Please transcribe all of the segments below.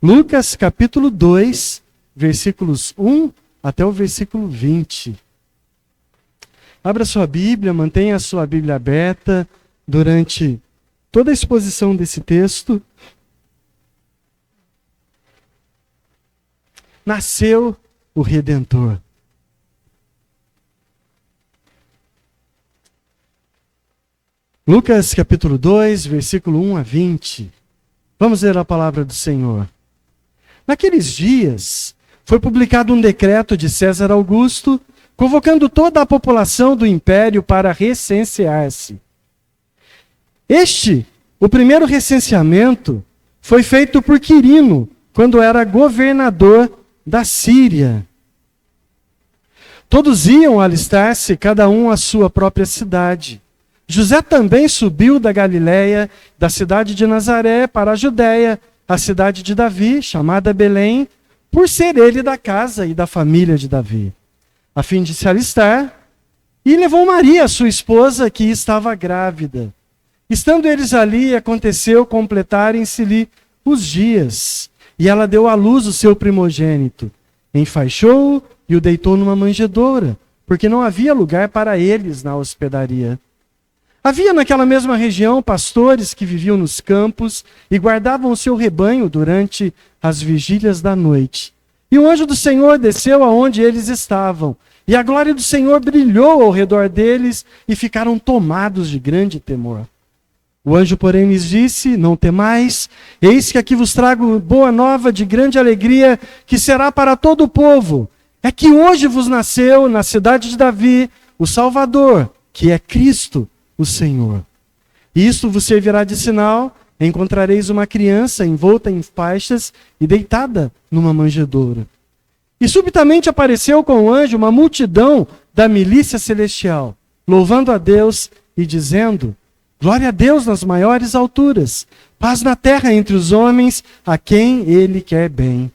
Lucas capítulo 2, versículos 1 até o versículo 20. Abra sua Bíblia, mantenha a sua Bíblia aberta durante toda a exposição desse texto. Nasceu o Redentor. Lucas capítulo 2, versículo 1 a 20. Vamos ler a palavra do Senhor. Naqueles dias, foi publicado um decreto de César Augusto, convocando toda a população do império para recensear-se. O primeiro recenseamento, foi feito por Quirino, quando era governador da Síria. Todos iam alistar-se, cada um à sua própria cidade. José também subiu da Galiléia, da cidade de Nazaré, para a Judéia, a cidade de Davi, chamada Belém, por ser ele da casa e da família de Davi, a fim de se alistar, e levou Maria, sua esposa, que estava grávida. Estando eles ali, aconteceu completarem-se-lhe os dias, e ela deu à luz o seu primogênito. Enfaixou-o e o deitou numa manjedoura, porque não havia lugar para eles na hospedaria. Havia naquela mesma região pastores que viviam nos campos e guardavam o seu rebanho durante as vigílias da noite. E o anjo do Senhor desceu aonde eles estavam, e a glória do Senhor brilhou ao redor deles e ficaram tomados de grande temor. O anjo, porém, lhes disse: não temais, eis que aqui vos trago boa nova de grande alegria, que será para todo o povo. É que hoje vos nasceu na cidade de Davi o Salvador, que é Cristo, o Senhor. Isto vos servirá de sinal: encontrareis uma criança envolta em faixas e deitada numa manjedoura. E subitamente apareceu com o anjo uma multidão da milícia celestial, louvando a Deus e dizendo: glória a Deus nas maiores alturas, paz na terra entre os homens a quem ele quer bem.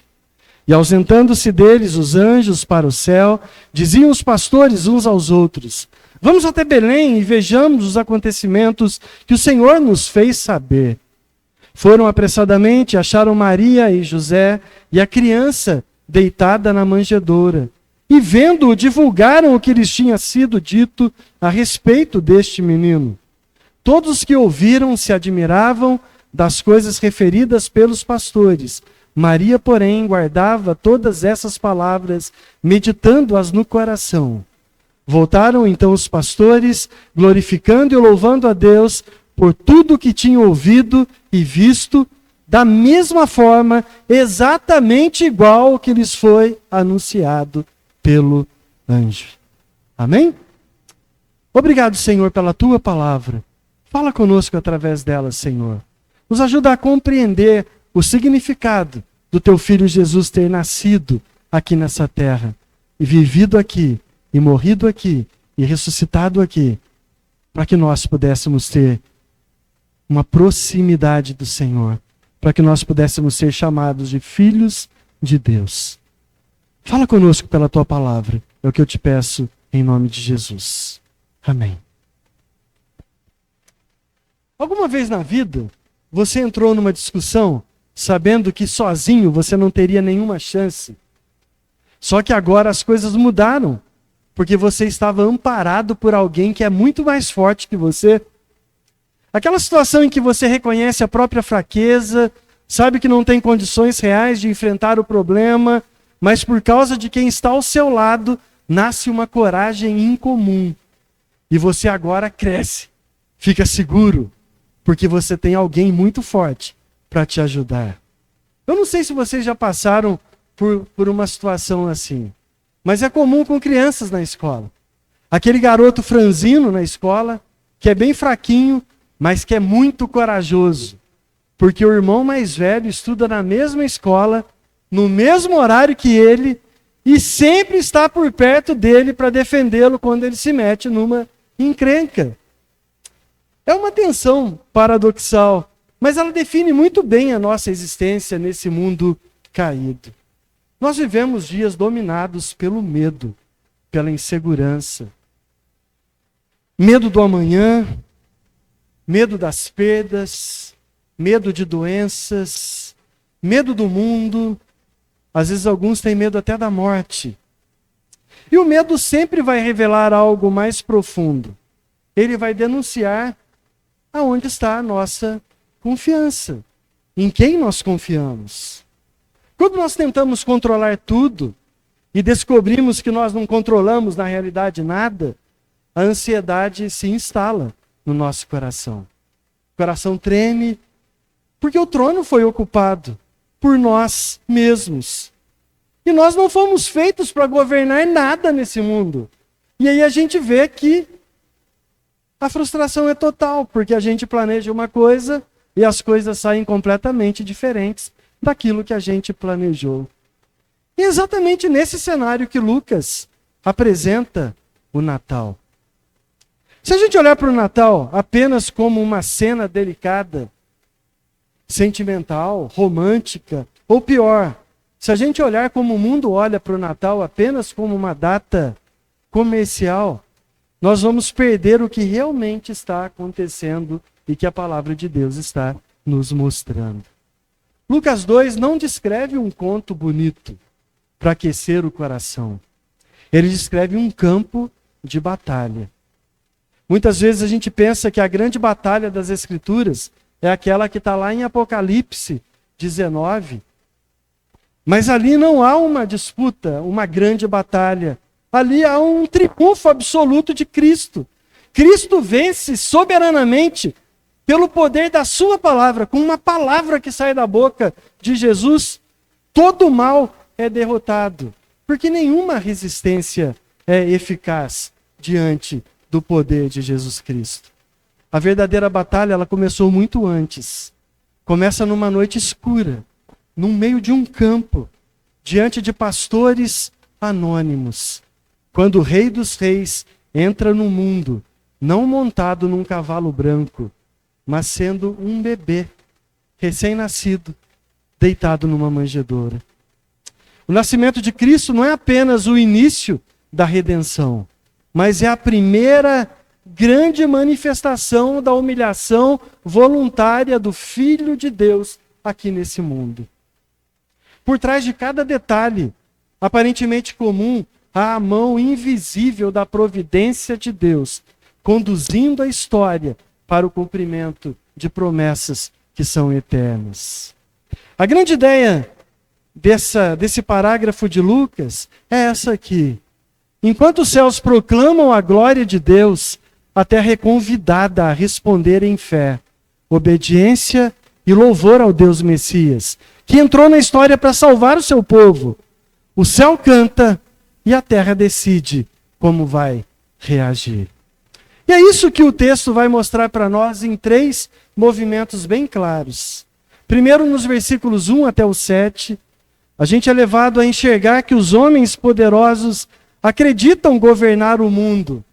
E ausentando-se deles os anjos para o céu, diziam os pastores uns aos outros: vamos até Belém e vejamos os acontecimentos que o Senhor nos fez saber. Foram apressadamente, acharam Maria e José e a criança deitada na manjedoura. E vendo-o, divulgaram o que lhes tinha sido dito a respeito deste menino. Todos os que ouviram se admiravam das coisas referidas pelos pastores. Maria, porém, guardava todas essas palavras, meditando-as no coração. Voltaram então os pastores, glorificando e louvando a Deus por tudo o que tinham ouvido e visto, da mesma forma, exatamente igual ao que lhes foi anunciado pelo anjo. Amém? Obrigado, Senhor, pela tua palavra. Fala conosco através dela, Senhor. Nos ajuda a compreender o significado do teu Filho Jesus ter nascido aqui nessa terra e vivido aqui, e morrido aqui, e ressuscitado aqui, para que nós pudéssemos ter uma proximidade do Senhor, para que nós pudéssemos ser chamados de filhos de Deus. Fala conosco pela tua palavra, é o que eu te peço em nome de Jesus. Amém. Alguma vez na vida, você entrou numa discussão sabendo que sozinho você não teria nenhuma chance? Só que agora as coisas mudaram, porque você estava amparado por alguém que é muito mais forte que você. Aquela situação em que você reconhece a própria fraqueza, sabe que não tem condições reais de enfrentar o problema, mas por causa de quem está ao seu lado, nasce uma coragem incomum. E você agora cresce, fica seguro, porque você tem alguém muito forte para te ajudar. Eu não sei se vocês já passaram por uma situação assim, mas é comum com crianças na escola. Aquele garoto franzino na escola, que é bem fraquinho, mas que é muito corajoso. Porque o irmão mais velho estuda na mesma escola, no mesmo horário que ele, e sempre está por perto dele para defendê-lo quando ele se mete numa encrenca. É uma tensão paradoxal, mas ela define muito bem a nossa existência nesse mundo caído. Nós vivemos dias dominados pelo medo, pela insegurança. Medo do amanhã, medo das perdas, medo de doenças, medo do mundo, às vezes alguns têm medo até da morte. E o medo sempre vai revelar algo mais profundo. Ele vai denunciar aonde está a nossa confiança, em quem nós confiamos. Quando nós tentamos controlar tudo e descobrimos que nós não controlamos na realidade nada, a ansiedade se instala no nosso coração. O coração treme, porque o trono foi ocupado por nós mesmos. E nós não fomos feitos para governar nada nesse mundo. E aí a gente vê que a frustração é total, porque a gente planeja uma coisa e as coisas saem completamente diferentes daquilo que a gente planejou. E é exatamente nesse cenário que Lucas apresenta o Natal. Se a gente olhar para o Natal apenas como uma cena delicada, sentimental, romântica, ou pior, se a gente olhar como o mundo olha para o Natal apenas como uma data comercial, nós vamos perder o que realmente está acontecendo e que a palavra de Deus está nos mostrando. Lucas 2 não descreve um conto bonito para aquecer o coração. Ele descreve um campo de batalha. Muitas vezes a gente pensa que a grande batalha das Escrituras é aquela que está lá em Apocalipse 19. Mas ali não há uma disputa, uma grande batalha. Ali há um triunfo absoluto de Cristo. Cristo vence soberanamente pelo poder da sua palavra. Com uma palavra que sai da boca de Jesus, todo o mal é derrotado. Porque nenhuma resistência é eficaz diante do poder de Jesus Cristo. A verdadeira batalha, ela começou muito antes. Começa numa noite escura, no meio de um campo, diante de pastores anônimos. Quando o Rei dos Reis entra no mundo, não montado num cavalo branco, mas sendo um bebê, recém-nascido, deitado numa manjedoura. O nascimento de Cristo não é apenas o início da redenção, mas é a primeira grande manifestação da humilhação voluntária do Filho de Deus aqui nesse mundo. Por trás de cada detalhe, aparentemente comum, há a mão invisível da providência de Deus, conduzindo a história para o cumprimento de promessas que são eternas. A grande ideia desse parágrafo de Lucas é essa aqui. Enquanto os céus proclamam a glória de Deus, a terra é convidada a responder em fé, obediência e louvor ao Deus Messias, que entrou na história para salvar o seu povo. O céu canta e a terra decide como vai reagir. E é isso que o texto vai mostrar para nós em 3 movimentos bem claros. Primeiro, nos versículos 1 até o 7, a gente é levado a enxergar que os homens poderosos acreditam governar o mundo,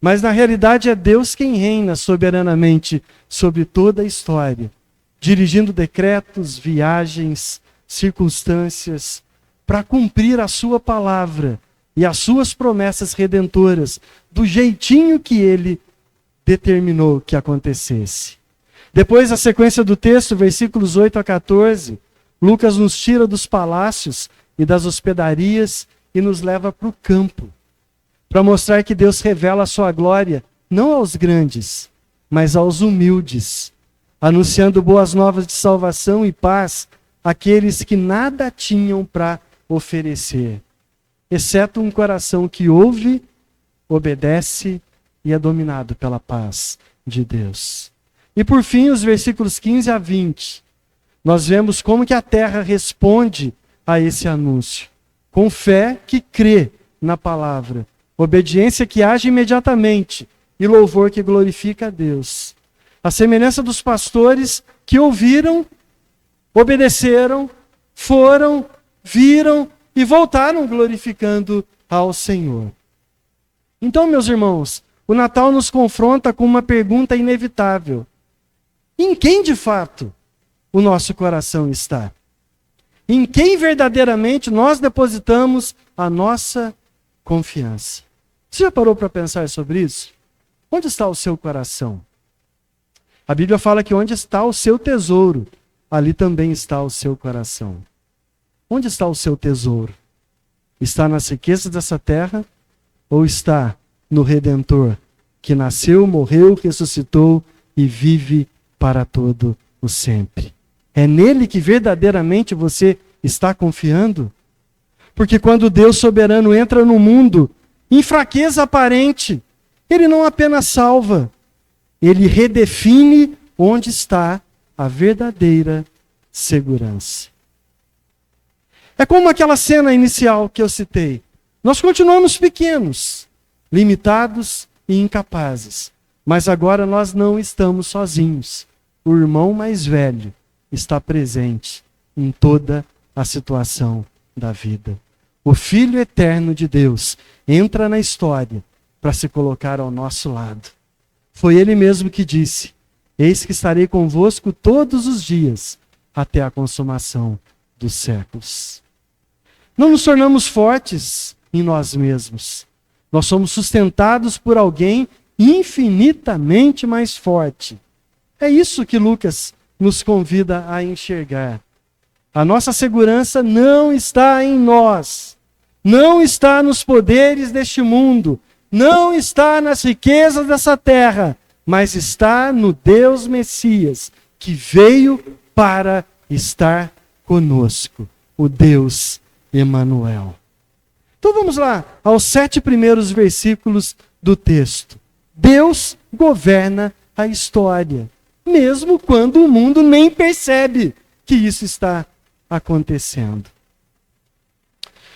mas na realidade é Deus quem reina soberanamente sobre toda a história, dirigindo decretos, viagens, circunstâncias, para cumprir a sua palavra e as suas promessas redentoras do jeitinho que ele determinou que acontecesse. Depois, a sequência do texto, versículos 8 a 14, Lucas nos tira dos palácios e das hospedarias e nos leva para o campo, para mostrar que Deus revela a sua glória não aos grandes, mas aos humildes, anunciando boas novas de salvação e paz àqueles que nada tinham para oferecer, exceto um coração que ouve, obedece e é dominado pela paz de Deus. E por fim, os versículos 15 a 20, nós vemos como que a terra responde a esse anúncio. Com fé que crê na palavra, obediência que age imediatamente e louvor que glorifica a Deus. A semelhança dos pastores que ouviram, obedeceram, foram, viram e voltaram glorificando ao Senhor. Então, meus irmãos, o Natal nos confronta com uma pergunta inevitável. Em quem, de fato, o nosso coração está? Em quem verdadeiramente nós depositamos a nossa confiança? Você já parou para pensar sobre isso? Onde está o seu coração? A Bíblia fala que onde está o seu tesouro, ali também está o seu coração. Onde está o seu tesouro? Está nas riquezas dessa terra ou está no Redentor, que nasceu, morreu, ressuscitou e vive para todo o sempre? É nele que verdadeiramente você está confiando? Porque quando Deus soberano entra no mundo, em fraqueza aparente, ele não apenas salva, ele redefine onde está a verdadeira segurança. É como aquela cena inicial que eu citei. Nós continuamos pequenos, limitados e incapazes. Mas agora nós não estamos sozinhos. O irmão mais velho está presente em toda a situação da vida. O Filho eterno de Deus entra na história para se colocar ao nosso lado. Foi ele mesmo que disse: eis que estarei convosco todos os dias, até a consumação dos séculos. Não nos tornamos fortes em nós mesmos. Nós somos sustentados por alguém infinitamente mais forte. É isso que Lucas nos convida a enxergar. A nossa segurança não está em nós, não está nos poderes deste mundo, não está nas riquezas dessa terra, mas está no Deus Messias, que veio para estar conosco, o Deus Emanuel. Então vamos lá, aos 7 primeiros versículos do texto. Deus governa a história, mesmo quando o mundo nem percebe que isso está acontecendo.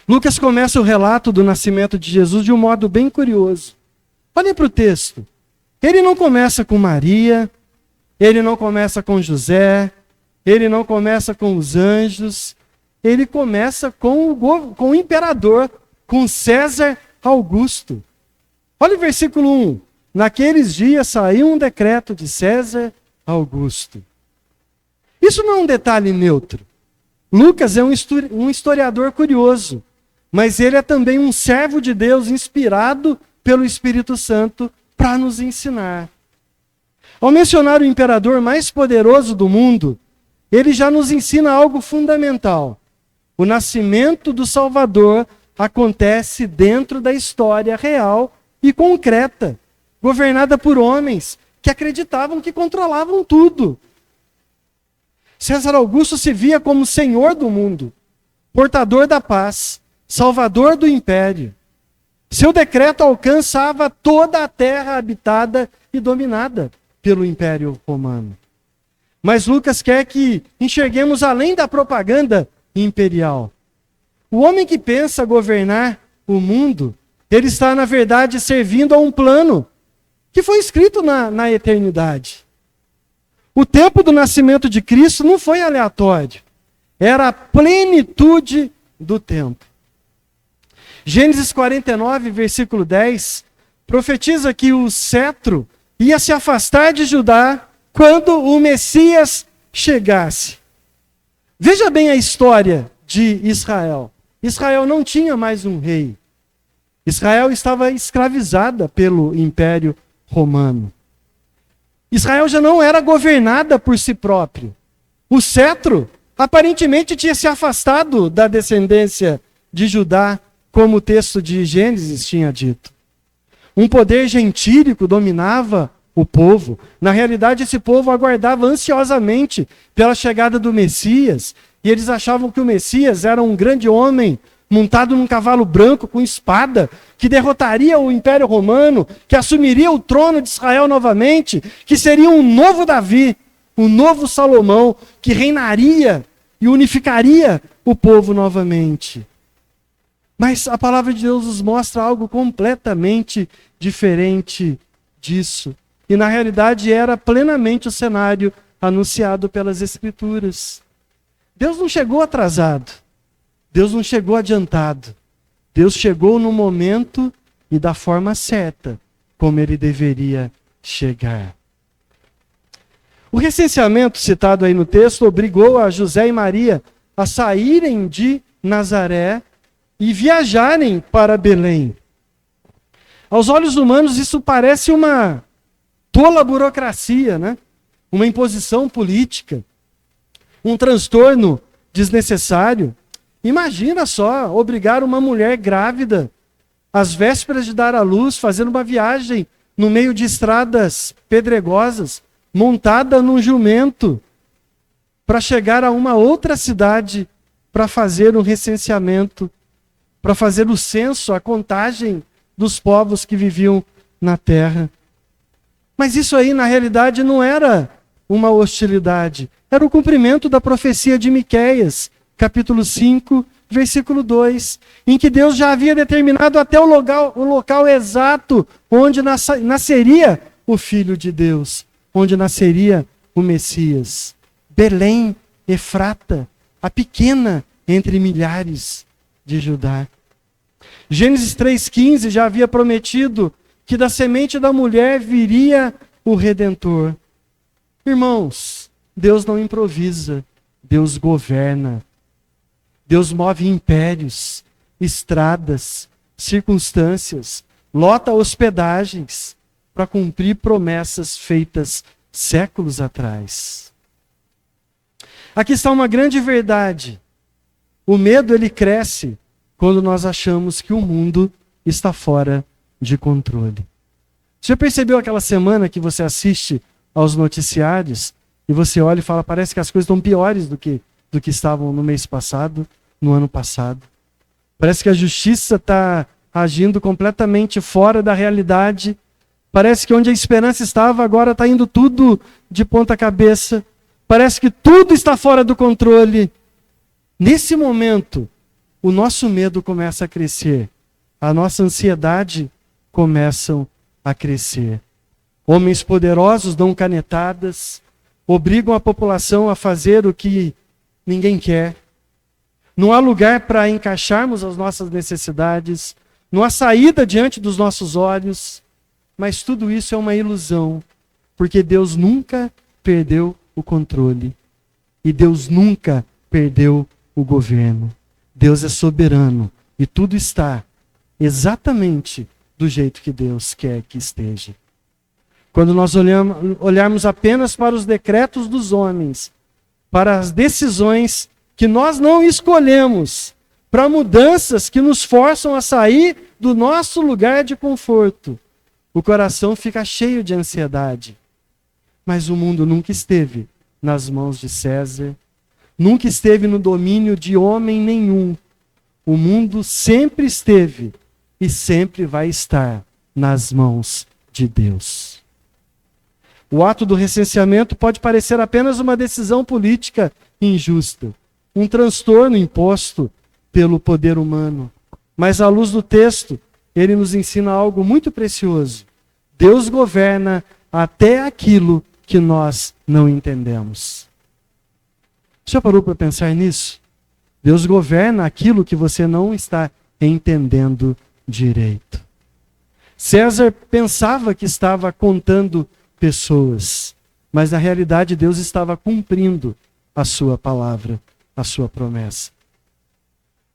Lucas começa o relato do nascimento de Jesus de um modo bem curioso. Olhem para o texto. Ele não começa com Maria, ele não começa com José, ele não começa com os anjos, ele começa com o imperador, com César Augusto. Olha o versículo 1. Naqueles dias saiu um decreto de César Augusto. Isso não é um detalhe neutro. Lucas é um historiador curioso, mas ele é também um servo de Deus inspirado pelo Espírito Santo para nos ensinar. Ao mencionar o imperador mais poderoso do mundo, ele já nos ensina algo fundamental. O nascimento do Salvador acontece dentro da história real e concreta, governada por homens que acreditavam que controlavam tudo. César Augusto se via como senhor do mundo, portador da paz, salvador do império. Seu decreto alcançava toda a terra habitada e dominada pelo Império Romano. Mas Lucas quer que enxerguemos além da propaganda imperial. O homem que pensa governar o mundo, ele está, na verdade, servindo a um plano que foi escrito na eternidade. O tempo do nascimento de Cristo não foi aleatório. Era a plenitude do tempo. Gênesis 49, versículo 10, profetiza que o cetro ia se afastar de Judá quando o Messias chegasse. Veja bem a história de Israel. Israel não tinha mais um rei. Israel estava escravizada pelo Império Romano. Israel já não era governada por si próprio. O cetro aparentemente tinha se afastado da descendência de Judá, como o texto de Gênesis tinha dito. Um poder gentílico dominava o povo. Na realidade, esse povo aguardava ansiosamente pela chegada do Messias, e eles achavam que o Messias era um grande homem, montado num cavalo branco com espada, que derrotaria o Império Romano, que assumiria o trono de Israel novamente, que seria um novo Davi, um novo Salomão, que reinaria e unificaria o povo novamente. Mas a palavra de Deus nos mostra algo completamente diferente disso. E na realidade era plenamente o cenário anunciado pelas Escrituras. Deus não chegou atrasado. Deus não chegou adiantado. Deus chegou no momento e da forma certa, como ele deveria chegar. O recenseamento citado aí no texto obrigou a José e Maria a saírem de Nazaré e viajarem para Belém. Aos olhos humanos isso parece uma tola burocracia, né? Uma imposição política. um transtorno desnecessário. Imagina só, obrigar uma mulher grávida, às vésperas de dar à luz, fazendo uma viagem no meio de estradas pedregosas, montada num jumento, para chegar a uma outra cidade, para fazer um recenseamento, para fazer o censo, a contagem dos povos que viviam na terra. Mas isso aí, na realidade, não era uma hostilidade. Era o cumprimento da profecia de Miqueias, capítulo 5, versículo 2, em que Deus já havia determinado até o local exato onde nasceria o Filho de Deus, onde nasceria o Messias. Belém, Efrata, a pequena entre milhares de Judá. Gênesis 3,15 já havia prometido que da semente da mulher viria o Redentor. Irmãos, Deus não improvisa, Deus governa. Deus move impérios, estradas, circunstâncias, lota hospedagens para cumprir promessas feitas séculos atrás. Aqui está uma grande verdade. O medo, ele cresce quando nós achamos que o mundo está fora de controle. Você já percebeu aquela semana que você assiste aos noticiários e você olha e fala, parece que as coisas estão piores do que estavam no mês passado, no ano passado. Parece que a justiça está agindo completamente fora da realidade. Parece que onde a esperança estava, agora está indo tudo de ponta cabeça. Parece que tudo está fora do controle. Nesse momento, o nosso medo começa a crescer. A nossa ansiedade começa a crescer. Homens poderosos dão canetadas, obrigam a população a fazer o que ninguém quer. Não há lugar para encaixarmos as nossas necessidades, não há saída diante dos nossos olhos, mas tudo isso é uma ilusão, porque Deus nunca perdeu o controle e Deus nunca perdeu o governo. Deus é soberano e tudo está exatamente do jeito que Deus quer que esteja. Quando nós olharmos apenas para os decretos dos homens, para as decisões que nós não escolhemos, para mudanças que nos forçam a sair do nosso lugar de conforto, o coração fica cheio de ansiedade. Mas o mundo nunca esteve nas mãos de César, nunca esteve no domínio de homem nenhum. O mundo sempre esteve e sempre vai estar nas mãos de Deus. O ato do recenseamento pode parecer apenas uma decisão política injusta, um transtorno imposto pelo poder humano. Mas à luz do texto, ele nos ensina algo muito precioso. Deus governa até aquilo que nós não entendemos. Você já parou para pensar nisso? Deus governa aquilo que você não está entendendo direito. César pensava que estava contando pessoas, mas na realidade Deus estava cumprindo a sua palavra, a sua promessa.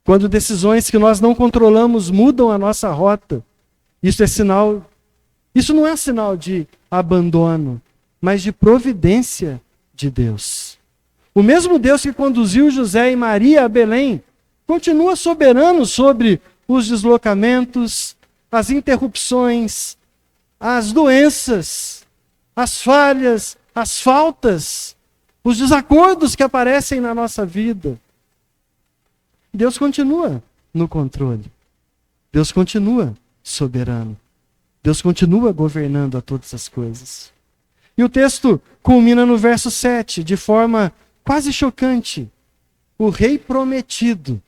Quando decisões que nós não controlamos mudam a nossa rota, isso não é sinal de abandono, mas de providência de Deus. O mesmo Deus que conduziu José e Maria a Belém, continua soberano sobre os deslocamentos, as interrupções, as doenças, as falhas, as faltas, os desacordos que aparecem na nossa vida. Deus continua no controle. Deus continua soberano. Deus continua governando a todas as coisas. E o texto culmina no verso 7, de forma quase chocante. O rei prometido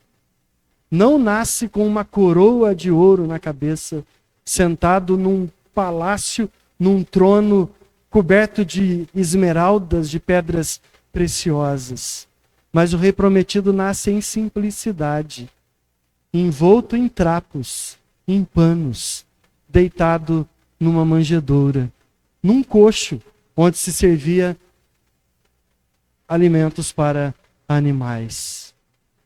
não nasce com uma coroa de ouro na cabeça, sentado num palácio, num trono coberto de esmeraldas, de pedras preciosas. Mas o rei prometido nasce em simplicidade, envolto em trapos, em panos, deitado numa manjedoura, num coxo onde se servia alimentos para animais.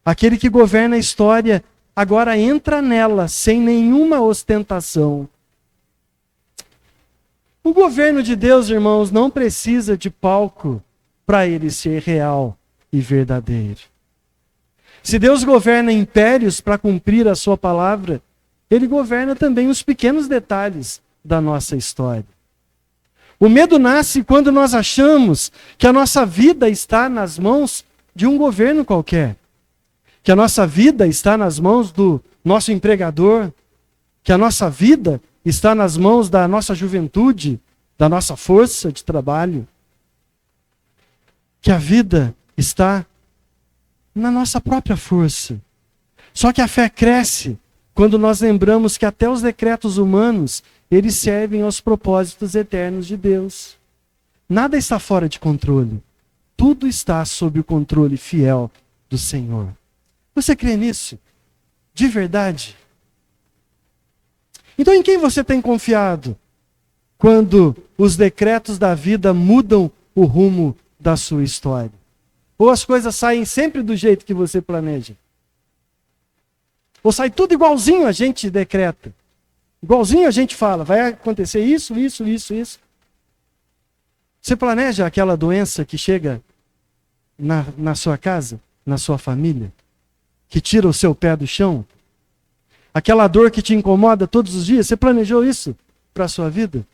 Aquele que governa a história agora entra nela sem nenhuma ostentação. O governo de Deus, irmãos, não precisa de palco para ele ser real. e verdadeiro. Se Deus governa impérios para cumprir a sua palavra, Ele governa também os pequenos detalhes da nossa história. O medo nasce quando nós achamos que a nossa vida está nas mãos de um governo qualquer, que a nossa vida está nas mãos do nosso empregador, que a nossa vida está nas mãos da nossa juventude, da nossa força de trabalho, que a vida está na nossa própria força. Só que a fé cresce quando nós lembramos que até os decretos humanos, eles servem aos propósitos eternos de Deus. Nada está fora de controle. Tudo está sob o controle fiel do Senhor. Você crê nisso? De verdade? Então em quem você tem confiado quando os decretos da vida mudam o rumo da sua história? Ou as coisas saem sempre do jeito que você planeja? Ou sai tudo igualzinho a gente decreta? Igualzinho a gente fala, vai acontecer isso, isso, isso, isso. Você planeja aquela doença que chega na sua casa, na sua família? Que tira o seu pé do chão? Aquela dor que te incomoda todos os dias? Você planejou isso para a sua vida?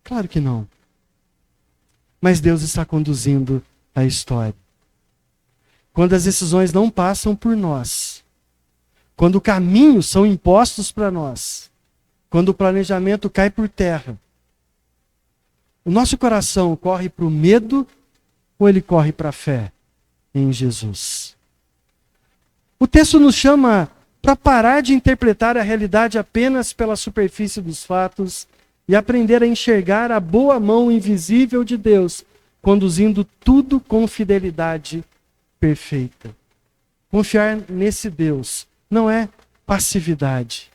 Claro que não. Mas Deus está conduzindo a história. Quando as decisões não passam por nós, quando caminhos são impostos para nós, quando o planejamento cai por terra, o nosso coração corre para o medo ou ele corre para a fé em Jesus? O texto nos chama para parar de interpretar a realidade apenas pela superfície dos fatos e aprender a enxergar a boa mão invisível de Deus, conduzindo tudo com fidelidade perfeita. Confiar nesse Deus não é passividade,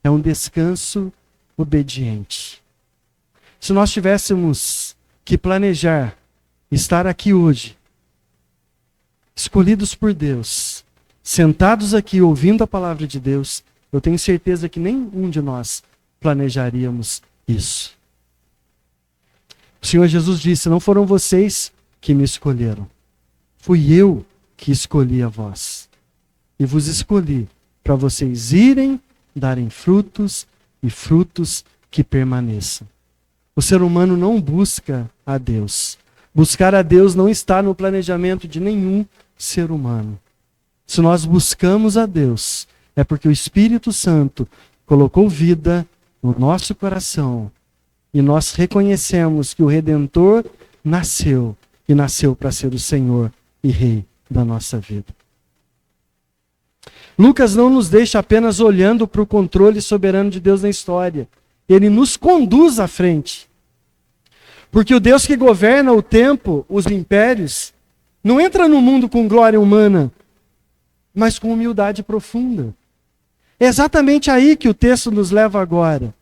é um descanso obediente. Se nós tivéssemos que planejar estar aqui hoje, escolhidos por Deus, sentados aqui ouvindo a palavra de Deus, eu tenho certeza que nenhum de nós planejaríamos isso. O Senhor Jesus disse: não foram vocês que me escolheram, fui eu que escolhi a vós. E vos escolhi para vocês irem, darem frutos e frutos que permaneçam. O ser humano não busca a Deus. Buscar a Deus não está no planejamento de nenhum ser humano. Se nós buscamos a Deus, é porque o Espírito Santo colocou vida no nosso coração e nós reconhecemos que o Redentor nasceu e nasceu para ser o Senhor e Rei da nossa vida. Lucas não nos deixa apenas olhando para o controle soberano de Deus na história. Ele nos conduz à frente. Porque o Deus que governa o tempo, os impérios, não entra no mundo com glória humana, mas com humildade profunda. É exatamente aí que o texto nos leva agora,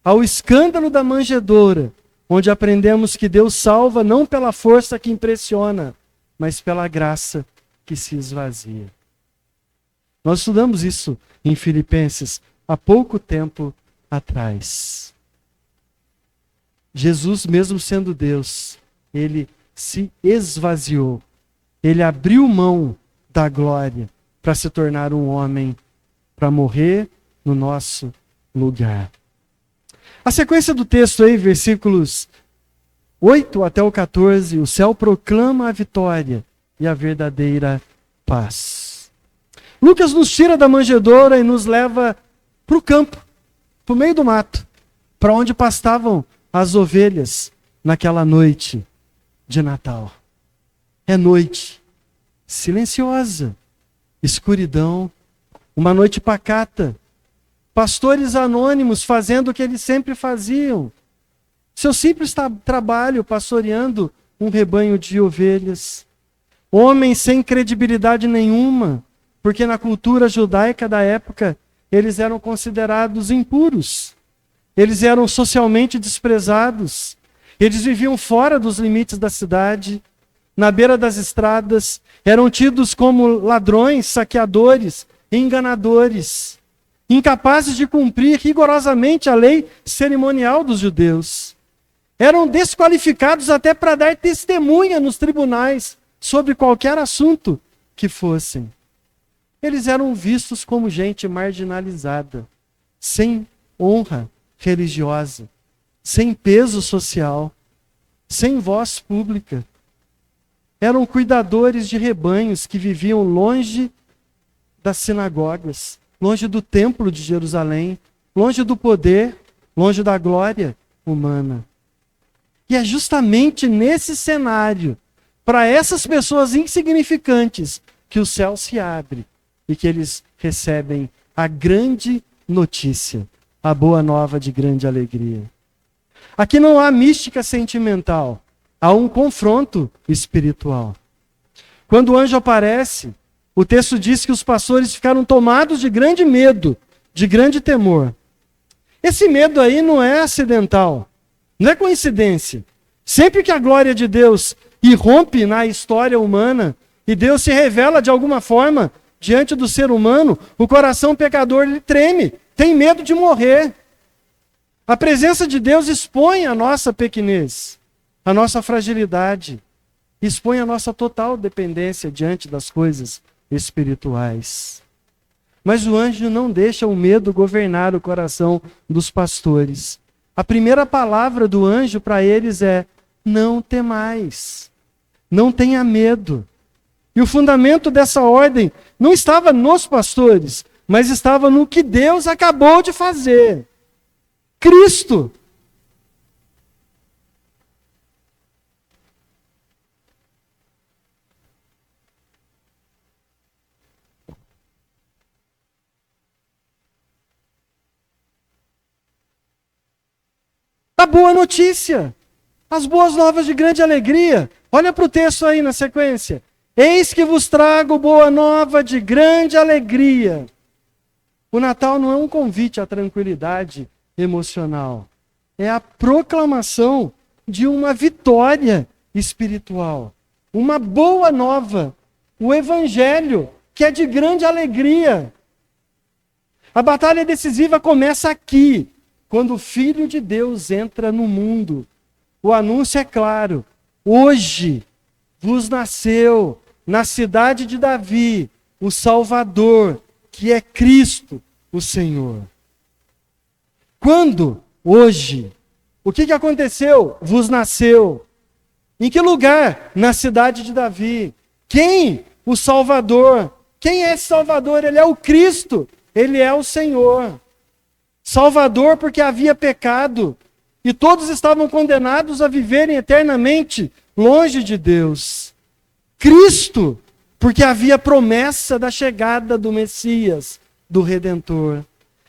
ao escândalo da manjedoura, onde aprendemos que Deus salva não pela força que impressiona, mas pela graça que se esvazia. Nós estudamos isso em Filipenses há pouco tempo atrás. Jesus, mesmo sendo Deus, ele se esvaziou. Ele abriu mão da glória para se tornar um homem, para morrer no nosso lugar. A sequência do texto aí, versículos 8 até o 14, o céu proclama a vitória e a verdadeira paz. Lucas nos tira da manjedoura e nos leva para o campo, para o meio do mato, para onde pastavam as ovelhas naquela noite de Natal. É noite silenciosa, escuridão, uma noite pacata, pastores anônimos fazendo o que eles sempre faziam, seu simples trabalho pastoreando um rebanho de ovelhas, homens sem credibilidade nenhuma, porque na cultura judaica da época eles eram considerados impuros, eles eram socialmente desprezados, eles viviam fora dos limites da cidade, na beira das estradas, eram tidos como ladrões, saqueadores, enganadores, incapazes de cumprir rigorosamente a lei cerimonial dos judeus. Eram desqualificados até para dar testemunha nos tribunais, sobre qualquer assunto que fossem. Eles eram vistos como gente marginalizada, sem honra religiosa, sem peso social, sem voz pública. Eram cuidadores de rebanhos que viviam longe das sinagogas, longe do templo de Jerusalém, longe do poder, longe da glória humana. E é justamente nesse cenário, para essas pessoas insignificantes, que o céu se abre e que eles recebem a grande notícia, a boa nova de grande alegria. Aqui não há mística sentimental, há um confronto espiritual. Quando o anjo aparece, o texto diz que os pastores ficaram tomados de grande medo, de grande temor. Esse medo aí não é acidental, não é coincidência. Sempre que a glória de Deus irrompe na história humana e Deus se revela de alguma forma diante do ser humano, o coração pecador ele treme, tem medo de morrer. A presença de Deus expõe a nossa pequenez, a nossa fragilidade, expõe a nossa total dependência diante das coisas espirituais. Mas o anjo não deixa o medo governar o coração dos pastores. A primeira palavra do anjo para eles é: não temais, não tenha medo. E o fundamento dessa ordem não estava nos pastores, mas estava no que Deus acabou de fazer. Cristo. A boa notícia, as boas novas de grande alegria. Olha para o texto aí na sequência. Eis que vos trago boa nova de grande alegria. O Natal não é um convite à tranquilidade emocional. É a proclamação de uma vitória espiritual. Uma boa nova. O Evangelho, que é de grande alegria. A batalha decisiva começa aqui, quando o Filho de Deus entra no mundo. O anúncio é claro. Hoje vos nasceu na cidade de Davi o Salvador, que é Cristo, o Senhor. Quando? Hoje. O que aconteceu? Vos nasceu. Em que lugar? Na cidade de Davi. Quem? O Salvador. Quem é esse Salvador? Ele é o Cristo. Ele é o Senhor. Salvador porque havia pecado. E todos estavam condenados a viverem eternamente longe de Deus. Cristo, porque havia promessa da chegada do Messias, do Redentor.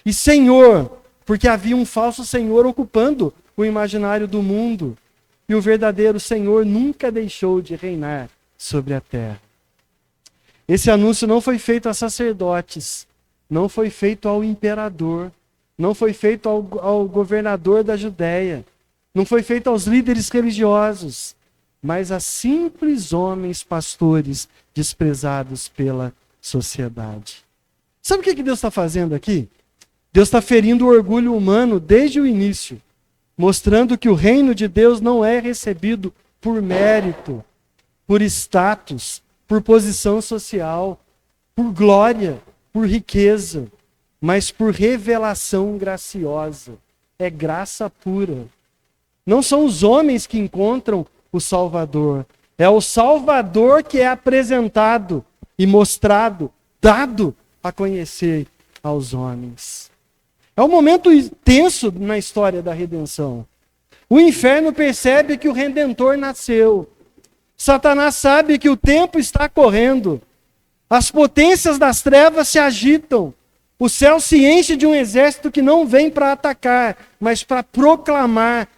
E Senhor, porque havia um falso Senhor ocupando o imaginário do mundo. E o verdadeiro Senhor nunca deixou de reinar sobre a terra. Esse anúncio não foi feito a sacerdotes, não foi feito ao imperador, não foi feito ao governador da Judéia, não foi feito aos líderes religiosos, mas a simples homens pastores desprezados pela sociedade. Sabe o que Deus está fazendo aqui? Deus está ferindo o orgulho humano desde o início, mostrando que o reino de Deus não é recebido por mérito, por status, por posição social, por glória, por riqueza, mas por revelação graciosa. É graça pura. Não são os homens que encontram o Salvador. É o Salvador que é apresentado e mostrado, dado a conhecer aos homens. É um momento tenso na história da redenção. O inferno percebe que o Redentor nasceu. Satanás sabe que o tempo está correndo. As potências das trevas se agitam. O céu se enche de um exército que não vem para atacar, mas para proclamar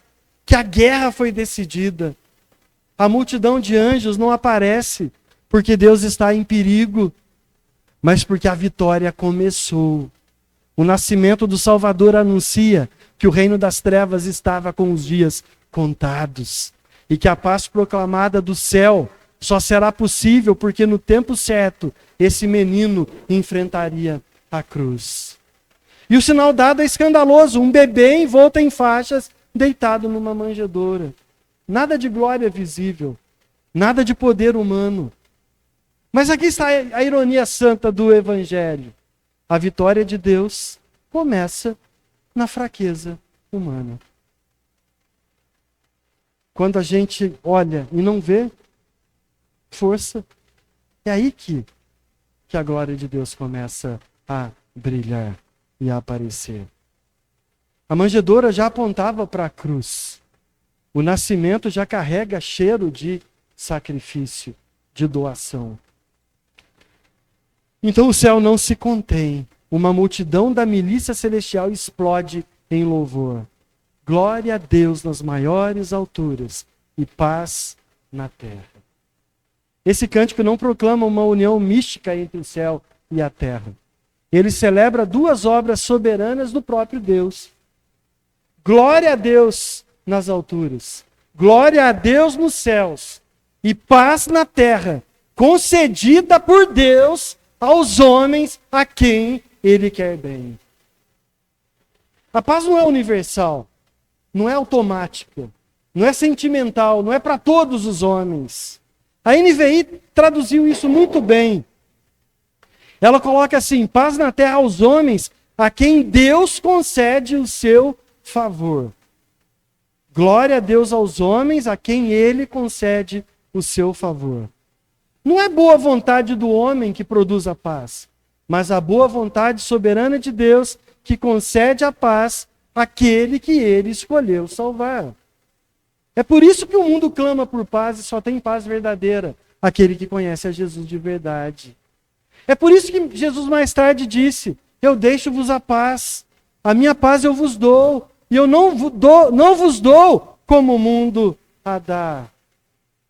que a guerra foi decidida. A multidão de anjos não aparece porque Deus está em perigo, mas porque a vitória começou. O nascimento do Salvador anuncia que o reino das trevas estava com os dias contados e que a paz proclamada do céu só será possível porque no tempo certo esse menino enfrentaria a cruz. E o sinal dado é escandaloso, um bebê envolto em faixas, deitado numa manjedoura. Nada de glória visível, nada de poder humano. Mas aqui está a ironia santa do Evangelho. A vitória de Deus começa na fraqueza humana. Quando a gente olha e não vê força, é aí que a glória de Deus começa a brilhar e a aparecer. A manjedoura já apontava para a cruz. O nascimento já carrega cheiro de sacrifício, de doação. Então o céu não se contém. Uma multidão da milícia celestial explode em louvor. Glória a Deus nas maiores alturas e paz na terra. Esse cântico não proclama uma união mística entre o céu e a terra. Ele celebra duas obras soberanas do próprio Deus. Glória a Deus nas alturas. Glória a Deus nos céus. E paz na terra, concedida por Deus aos homens a quem Ele quer bem. A paz não é universal, não é automática, não é sentimental, não é para todos os homens. A NVI traduziu isso muito bem. Ela coloca assim: paz na terra aos homens a quem Deus concede o seu favor. Glória a Deus aos homens a quem Ele concede o seu favor. Não é boa vontade do homem que produz a paz, mas a boa vontade soberana de Deus que concede a paz àquele que Ele escolheu salvar. É por isso que o mundo clama por paz e só tem paz verdadeira aquele que conhece a Jesus de verdade. É por isso que Jesus mais tarde disse: eu deixo-vos a paz, a minha paz eu vos dou, e eu não vos dou como o mundo a dá.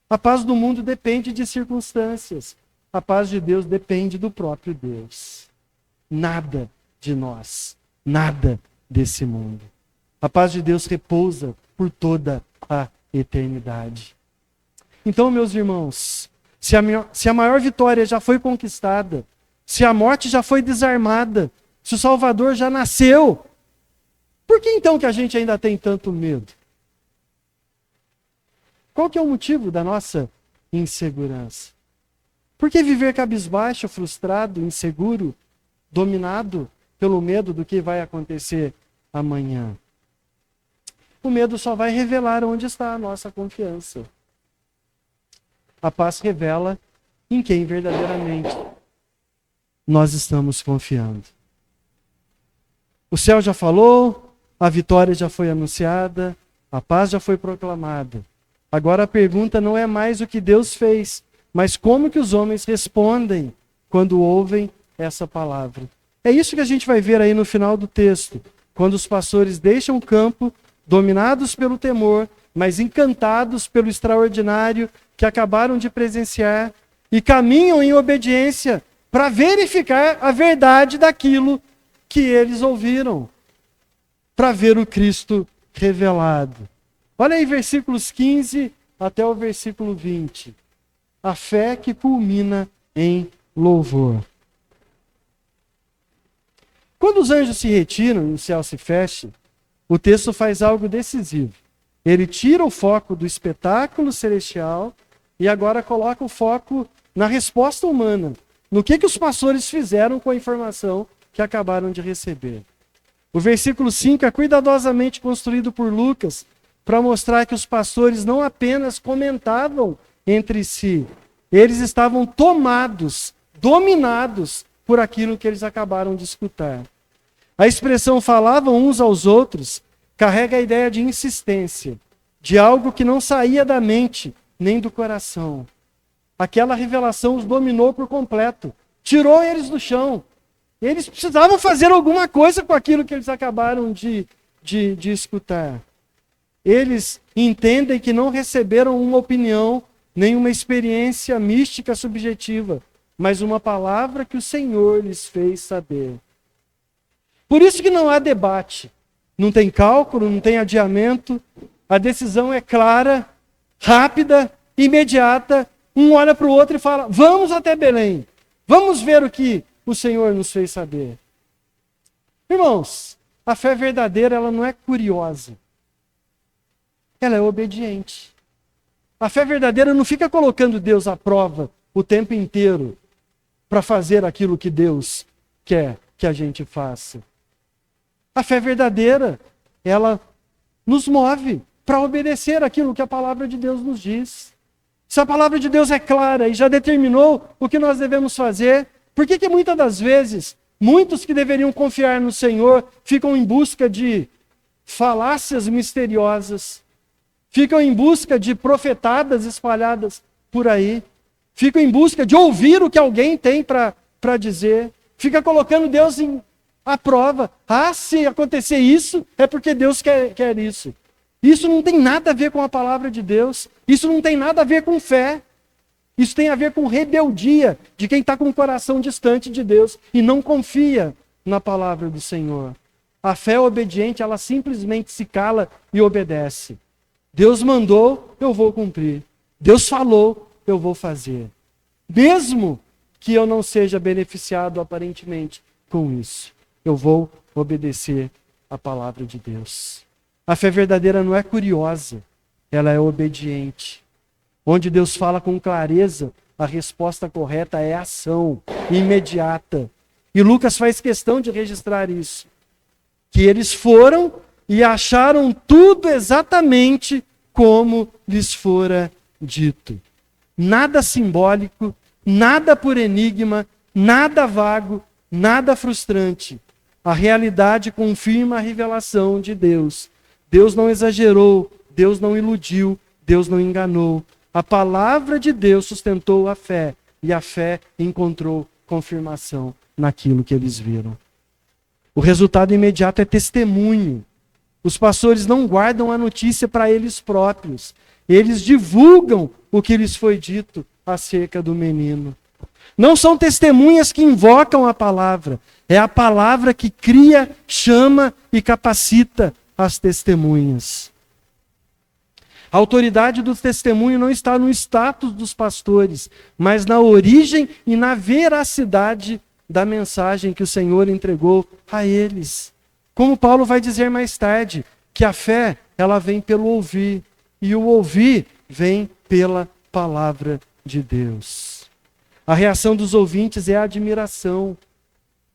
A paz do mundo depende de circunstâncias. A paz de Deus depende do próprio Deus. Nada de nós, nada desse mundo. A paz de Deus repousa por toda a eternidade. Então, meus irmãos, se a maior vitória já foi conquistada, se a morte já foi desarmada, se o Salvador já nasceu, por que então que a gente ainda tem tanto medo? Qual que é o motivo da nossa insegurança? Por que viver cabisbaixo, frustrado, inseguro, dominado pelo medo do que vai acontecer amanhã? O medo só vai revelar onde está a nossa confiança. A paz revela em quem verdadeiramente nós estamos confiando. O céu já falou, a vitória já foi anunciada, a paz já foi proclamada. Agora a pergunta não é mais o que Deus fez, mas como que os homens respondem quando ouvem essa palavra. É isso que a gente vai ver aí no final do texto, quando os pastores deixam o campo, dominados pelo temor, mas encantados pelo extraordinário que acabaram de presenciar, e caminham em obediência para verificar a verdade daquilo que eles ouviram, para ver o Cristo revelado. Olha aí versículos 15 até o versículo 20. A fé que culmina em louvor. Quando os anjos se retiram e o céu se fecha, o texto faz algo decisivo. Ele tira o foco do espetáculo celestial e agora coloca o foco na resposta humana, no que os pastores fizeram com a informação que acabaram de receber. O versículo 5 é cuidadosamente construído por Lucas para mostrar que os pastores não apenas comentavam entre si, eles estavam tomados, dominados por aquilo que eles acabaram de escutar. A expressão falavam uns aos outros carrega a ideia de insistência, de algo que não saía da mente nem do coração. Aquela revelação os dominou por completo, tirou eles do chão. Eles precisavam fazer alguma coisa com aquilo que eles acabaram de escutar. Eles entendem que não receberam uma opinião, nem uma experiência mística subjetiva, mas uma palavra que o Senhor lhes fez saber. Por isso que não há debate, não tem cálculo, não tem adiamento, a decisão é clara, rápida, imediata, um olha para o outro e fala: vamos até Belém, vamos ver o que o Senhor nos fez saber. Irmãos, a fé verdadeira ela não é curiosa, ela é obediente. A fé verdadeira não fica colocando Deus à prova o tempo inteiro para fazer aquilo que Deus quer que a gente faça. A fé verdadeira, ela nos move para obedecer aquilo que a palavra de Deus nos diz. Se a palavra de Deus é clara e já determinou o que nós devemos fazer, por que muitas das vezes, muitos que deveriam confiar no Senhor ficam em busca de falácias misteriosas, ficam em busca de profetadas espalhadas por aí, ficam em busca de ouvir o que alguém tem para dizer, fica colocando Deus à prova. Se acontecer isso, é porque Deus quer isso. Isso não tem nada a ver com a palavra de Deus, isso não tem nada a ver com fé, isso tem a ver com rebeldia de quem está com o coração distante de Deus e não confia na palavra do Senhor. A fé obediente, ela simplesmente se cala e obedece. Deus mandou, eu vou cumprir. Deus falou, eu vou fazer. Mesmo que eu não seja beneficiado aparentemente com isso, eu vou obedecer a palavra de Deus. A fé verdadeira não é curiosa, ela é obediente. Onde Deus fala com clareza, a resposta correta é ação imediata. E Lucas faz questão de registrar isso. Que eles foram e acharam tudo exatamente como lhes fora dito. Nada simbólico, nada por enigma, nada vago, nada frustrante. A realidade confirma a revelação de Deus. Deus não exagerou, Deus não iludiu, Deus não enganou. A palavra de Deus sustentou a fé e a fé encontrou confirmação naquilo que eles viram. O resultado imediato é testemunho. Os pastores não guardam a notícia para eles próprios. Eles divulgam o que lhes foi dito acerca do menino. Não são testemunhas que invocam a palavra. É a palavra que cria, chama e capacita as testemunhas. A autoridade do testemunho não está no status dos pastores, mas na origem e na veracidade da mensagem que o Senhor entregou a eles. Como Paulo vai dizer mais tarde, que a fé, ela vem pelo ouvir, e o ouvir vem pela palavra de Deus. A reação dos ouvintes é a admiração.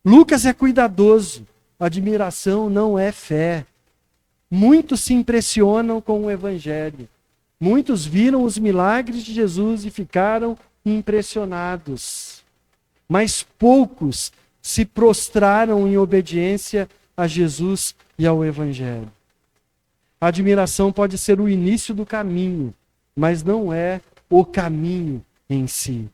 Lucas é cuidadoso. Admiração não é fé. Muitos se impressionam com o Evangelho. Muitos viram os milagres de Jesus e ficaram impressionados. Mas poucos se prostraram em obediência a Jesus e ao Evangelho. A admiração pode ser o início do caminho, mas não é o caminho em si.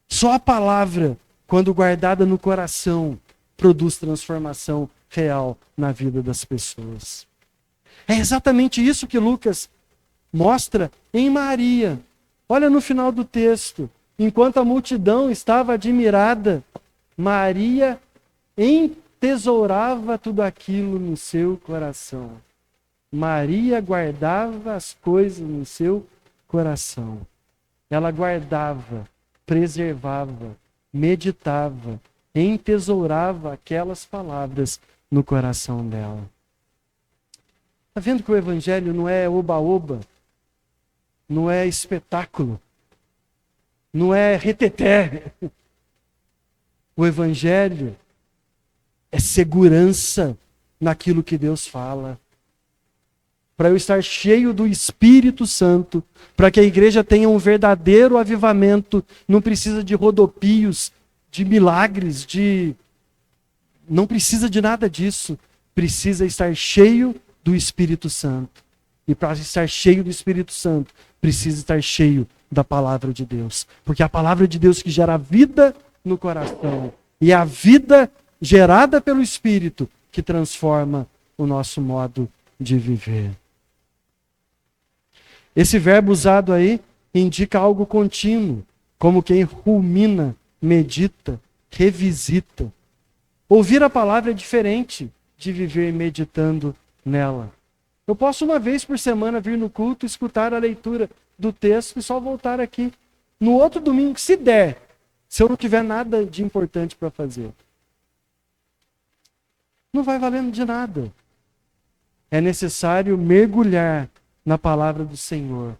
Só a palavra, quando guardada no coração, produz transformação real na vida das pessoas. É exatamente isso que Lucas mostra em Maria. Olha no final do texto. Enquanto a multidão estava admirada, Maria entesourava tudo aquilo no seu coração. Maria guardava as coisas no seu coração. Ela guardava, preservava, meditava, entesourava aquelas palavras no coração dela. Está vendo que o Evangelho não é oba-oba, não é espetáculo, não é reteté. O Evangelho é segurança naquilo que Deus fala. Para eu estar cheio do Espírito Santo, para que a igreja tenha um verdadeiro avivamento, não precisa de rodopios, de milagres, não precisa de nada disso. Precisa estar cheio do Espírito Santo. E para estar cheio do Espírito Santo, precisa estar cheio da palavra de Deus. Porque é a palavra de Deus que gera vida no coração. E é a vida gerada pelo Espírito que transforma o nosso modo de viver. Esse verbo usado aí indica algo contínuo, como quem rumina, medita, revisita. Ouvir a palavra é diferente de viver meditando nela. Eu posso uma vez por semana vir no culto, escutar a leitura do texto e só voltar aqui. No outro domingo, se der, se eu não tiver nada de importante para fazer. Não vai valendo de nada. É necessário mergulhar na palavra do Senhor.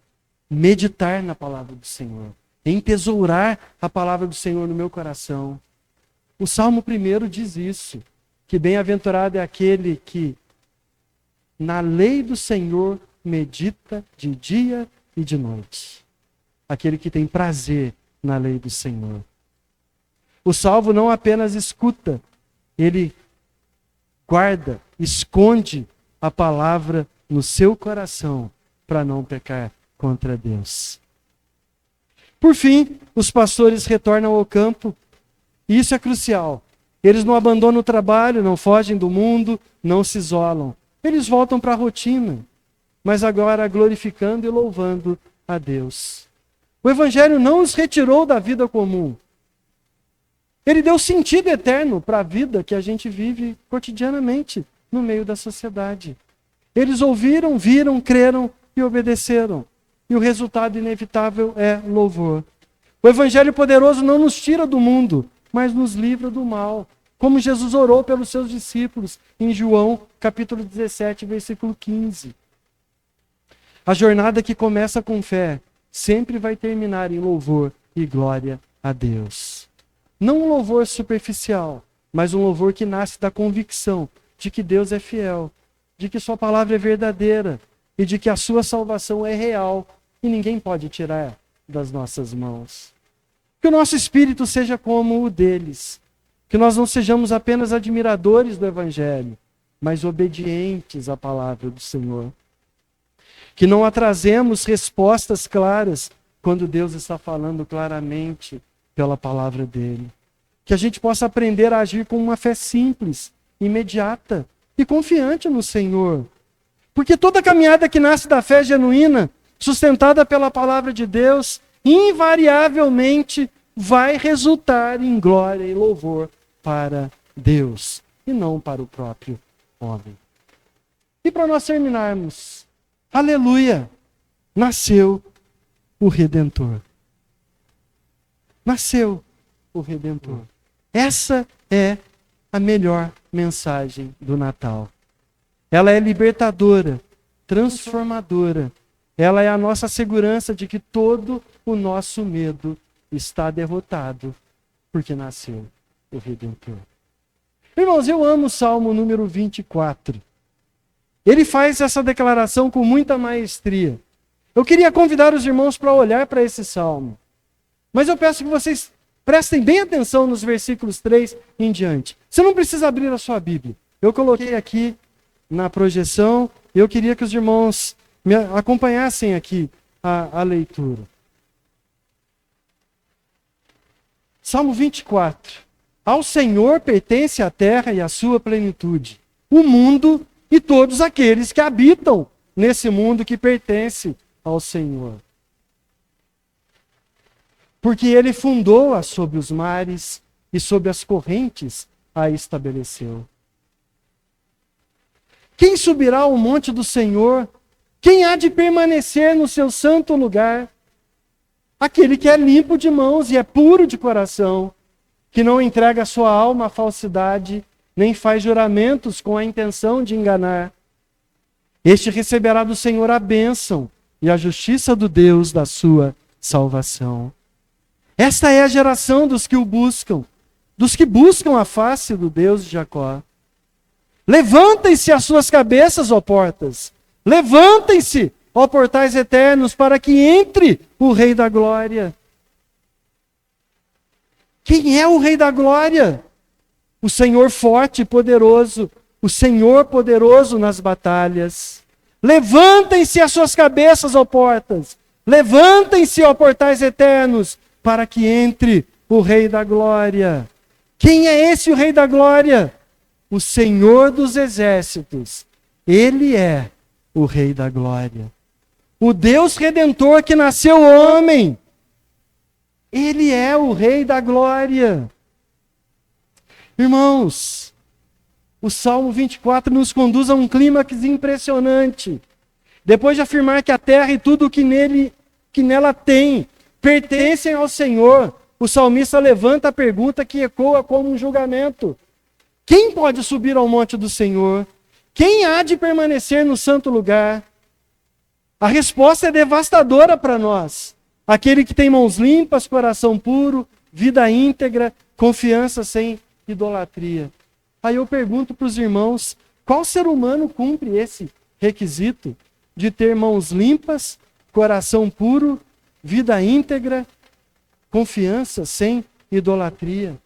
meditar na palavra do Senhor, entesourar a palavra do Senhor no meu coração. O Salmo 1 diz isso, que bem-aventurado é aquele que na lei do Senhor medita de dia e de noite. Aquele que tem prazer na lei do Senhor. O salvo não apenas escuta, ele guarda, esconde a palavra no seu coração para não pecar contra Deus. Por fim, os pastores retornam ao campo, e isso é crucial. Eles não abandonam o trabalho, não fogem do mundo, não se isolam. Eles voltam para a rotina, mas agora glorificando e louvando a Deus. O Evangelho não os retirou da vida comum. Ele deu sentido eterno para a vida que a gente vive cotidianamente no meio da sociedade. Eles ouviram, viram, creram e obedeceram. E o resultado inevitável é louvor. O Evangelho poderoso não nos tira do mundo, mas nos livra do mal. Como Jesus orou pelos seus discípulos em João, capítulo 17, versículo 15. A jornada que começa com fé sempre vai terminar em louvor e glória a Deus. Não um louvor superficial, mas um louvor que nasce da convicção de que Deus é fiel, de que sua palavra é verdadeira e de que a sua salvação é real e ninguém pode tirar das nossas mãos. Que o nosso espírito seja como o deles, que nós não sejamos apenas admiradores do Evangelho, mas obedientes à palavra do Senhor. Que não atrasemos respostas claras quando Deus está falando claramente pela palavra dele. Que a gente possa aprender a agir com uma fé simples, imediata e confiante no Senhor. Porque toda caminhada que nasce da fé genuína, sustentada pela palavra de Deus, invariavelmente vai resultar em glória e louvor para Deus e não para o próprio homem. E para nós terminarmos, aleluia, nasceu o Redentor. Nasceu o Redentor. Essa é a melhor mensagem do Natal. Ela é libertadora, transformadora. Ela é a nossa segurança de que todo o nosso medo está derrotado, porque nasceu o Redentor. Irmãos, eu amo o Salmo número 24. Ele faz essa declaração com muita maestria. Eu queria convidar os irmãos para olhar para esse Salmo. Mas eu peço que vocês prestem bem atenção nos versículos 3 em diante. Você não precisa abrir a sua Bíblia. Eu coloquei aqui na projeção. Eu queria que os irmãos me acompanhassem aqui a leitura. Salmo 24. Ao Senhor pertence a terra e a sua plenitude, o mundo e todos aqueles que habitam nesse mundo que pertence ao Senhor. Porque ele fundou-a sobre os mares e sobre as correntes a estabeleceu. Quem subirá ao monte do Senhor? Quem há de permanecer no seu santo lugar? Aquele que é limpo de mãos e é puro de coração, que não entrega a sua alma à falsidade, nem faz juramentos com a intenção de enganar. Este receberá do Senhor a bênção e a justiça do Deus da sua salvação. Esta é a geração dos que o buscam, dos que buscam a face do Deus de Jacó. Levantem-se as suas cabeças, ó portas. Levantem-se, ó portais eternos, para que entre o Rei da Glória. Quem é o Rei da Glória? O Senhor forte e poderoso, o Senhor poderoso nas batalhas. Levantem-se as suas cabeças, ó portas. Levantem-se, ó portais eternos, para que entre o Rei da Glória. Quem é esse o Rei da Glória? O Senhor dos Exércitos. Ele é o Rei da Glória. O Deus Redentor que nasceu homem. Ele é o Rei da Glória. Irmãos, o Salmo 24 nos conduz a um clímax impressionante. Depois de afirmar que a terra e tudo o que nela tem pertencem ao Senhor, o salmista levanta a pergunta que ecoa como um julgamento. Quem pode subir ao monte do Senhor? Quem há de permanecer no santo lugar? A resposta é devastadora para nós. Aquele que tem mãos limpas, coração puro, vida íntegra, confiança sem idolatria. Aí eu pergunto para os irmãos, qual ser humano cumpre esse requisito de ter mãos limpas, coração puro, vida íntegra, confiança sem idolatria?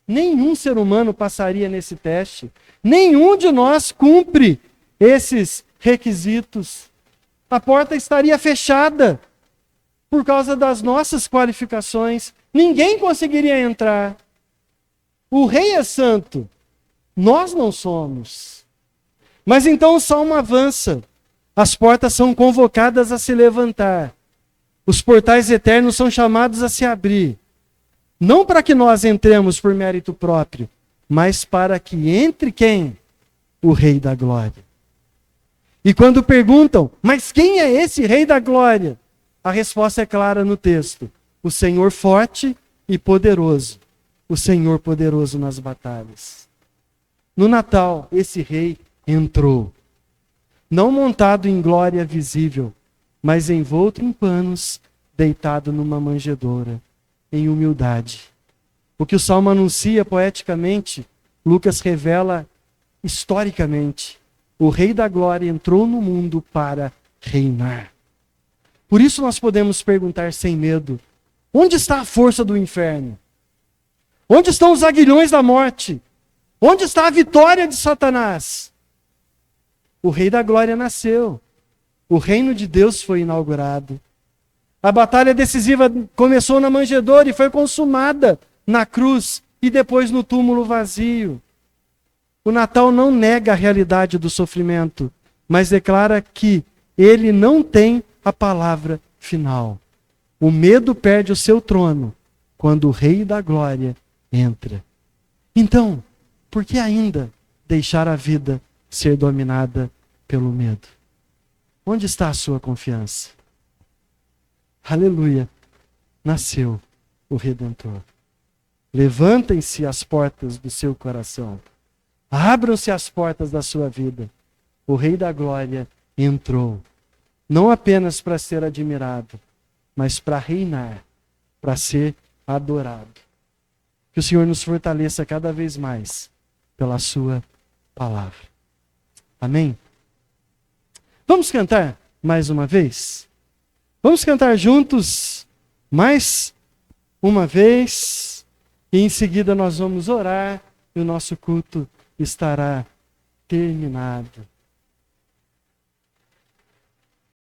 Nenhum ser humano passaria nesse teste. Nenhum de nós cumpre esses requisitos. A porta estaria fechada por causa das nossas qualificações. Ninguém conseguiria entrar. O rei é santo. Nós não somos. Mas então o salmo avança. As portas são convocadas a se levantar. Os portais eternos são chamados a se abrir. Não para que nós entremos por mérito próprio, mas para que entre quem? O Rei da Glória. E quando perguntam, mas quem é esse Rei da Glória? A resposta é clara no texto. O Senhor forte e poderoso. O Senhor poderoso nas batalhas. No Natal, esse Rei entrou. Não montado em glória visível, mas envolto em panos, deitado numa manjedoura, em humildade. O que o Salmo anuncia poeticamente, Lucas revela historicamente. O Rei da Glória entrou no mundo para reinar. Por isso nós podemos perguntar sem medo, onde está a força do inferno? Onde estão os aguilhões da morte? Onde está a vitória de Satanás? O Rei da Glória nasceu. O reino de Deus foi inaugurado. A batalha decisiva começou na manjedoura e foi consumada na cruz e depois no túmulo vazio. O Natal não nega a realidade do sofrimento, mas declara que ele não tem a palavra final. O medo perde o seu trono quando o Rei da Glória entra. Então, por que ainda deixar a vida ser dominada pelo medo? Onde está a sua confiança? Aleluia! Nasceu o Redentor. Levantem-se as portas do seu coração. Abram-se as portas da sua vida. O Rei da Glória entrou. Não apenas para ser admirado, mas para reinar, para ser adorado. Que o Senhor nos fortaleça cada vez mais pela sua palavra. Amém? Vamos cantar mais uma vez? Vamos cantar juntos mais uma vez e em seguida nós vamos orar e o nosso culto estará terminado.